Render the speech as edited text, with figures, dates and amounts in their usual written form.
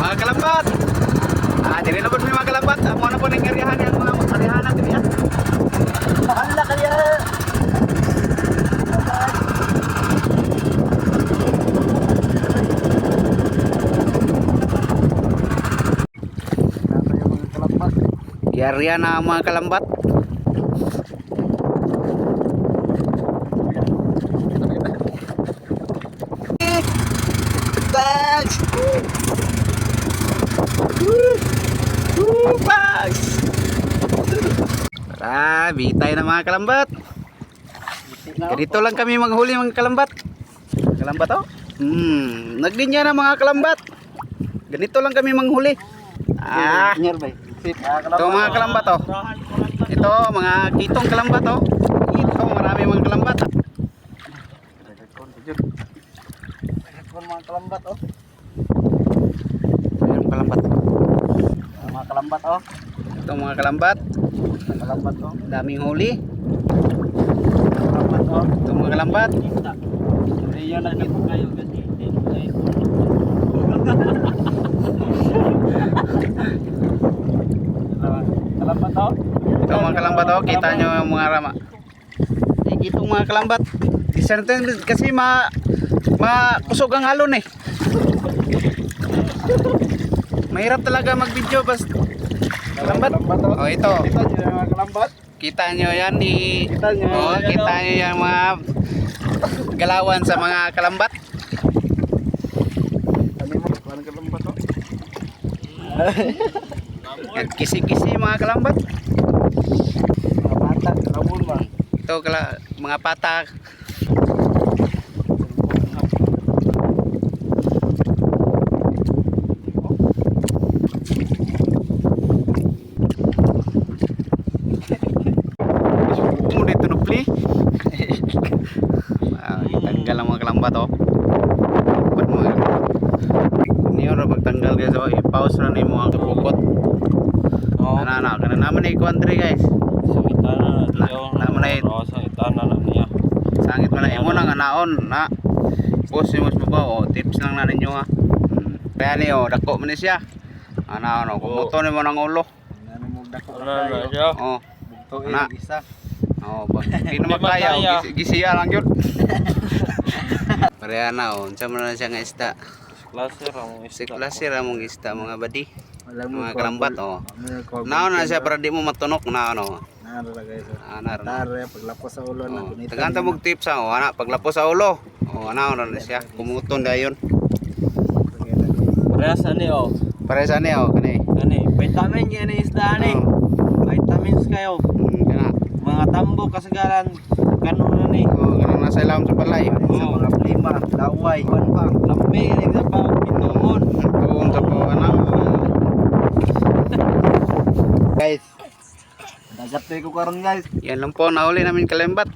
Mga kalambat. Dili na po may mga kalambat. Amo na po ng area yang mga area natin yan. Hala kaya. Area na ang mga kalambat. Bags! Bags! Bitay na mga kalambat. Ganito lang kami maghuli mga kalambat. Kalambat oh? Nagdinya na mga kalambat. Ganito lang kami manghuli. Ito mga kalambat oh. Ito mga kitong kalambat oh. Ito marami mga kalambat. Mga kalambat oh. Mayroong kalambat. Mga kalambat oh. Ito mga kalambat. Mga kalambat oh. Daming huli. Kalambat oh. Ito mga kalambat. Iya na dito kayo kasi. Kalambat oh. Ito mga kalambat oh. Kita nyo yung mga rama. Itong mga kalambat. Kasi makusog ang halon eh. Mahirap talaga mag-video bas kalambat. Oh ito. Kita nyo yung mga kalambat. Kita nyo yan Kita nyo. oh, kita nyo yung mga galawan sa mga kalambat. Kami mo mga kalambat oh. Kisi-kisi mga kalambat. Mga bata, kalabon ba? Ito mga patak. Dito nupli. Tanggal ang mga kalambat oh. Buat mo. Ini ora pagtanggal guys oh. I-pause na nimo ang pukot. Oh. Ana kana naman ni country guys. So itana naman na rosa itana na niya. Sangit man na imo nang anaon na. Post mo sa baba oh. Tips lang na ninyo ha. Kaya ni oh, dako man ni siya. Ana ano, kumuto ni mo ng ulo. Ano mo dako na siya. Oh. Bugto Na. isa. Oh, bang di naman kaya gisiya lang yun. Pareha na oh, unsa man na siya nga isda. Klase ra mo Si klase ra mong isda mga badi. Mga Mga kalambat oh. Naon na siya para di mo matunok na ano. Nara ra guys. Ana ra. Tare paglapos sa ulo na Oh, kunita. tagantang mong tips ha, oh, ana paglapos sa ulo. Oh, ana na siya, kumuton dayon. Rasa ni oh. Pareha sa ni oh, kani. Kani, vitamin yan ni isda ni. Vitamins kayo. Kana. Mga tambo kasagaran kanon na ni. Oh, kana na sa ilawom sa balay. Sa mga plima, laway, panpang, lambi, sa pa, pituon. Tuon sa po ana. Guys, nagapte ko karon guys. Yan lang po nahuli namin kalambat.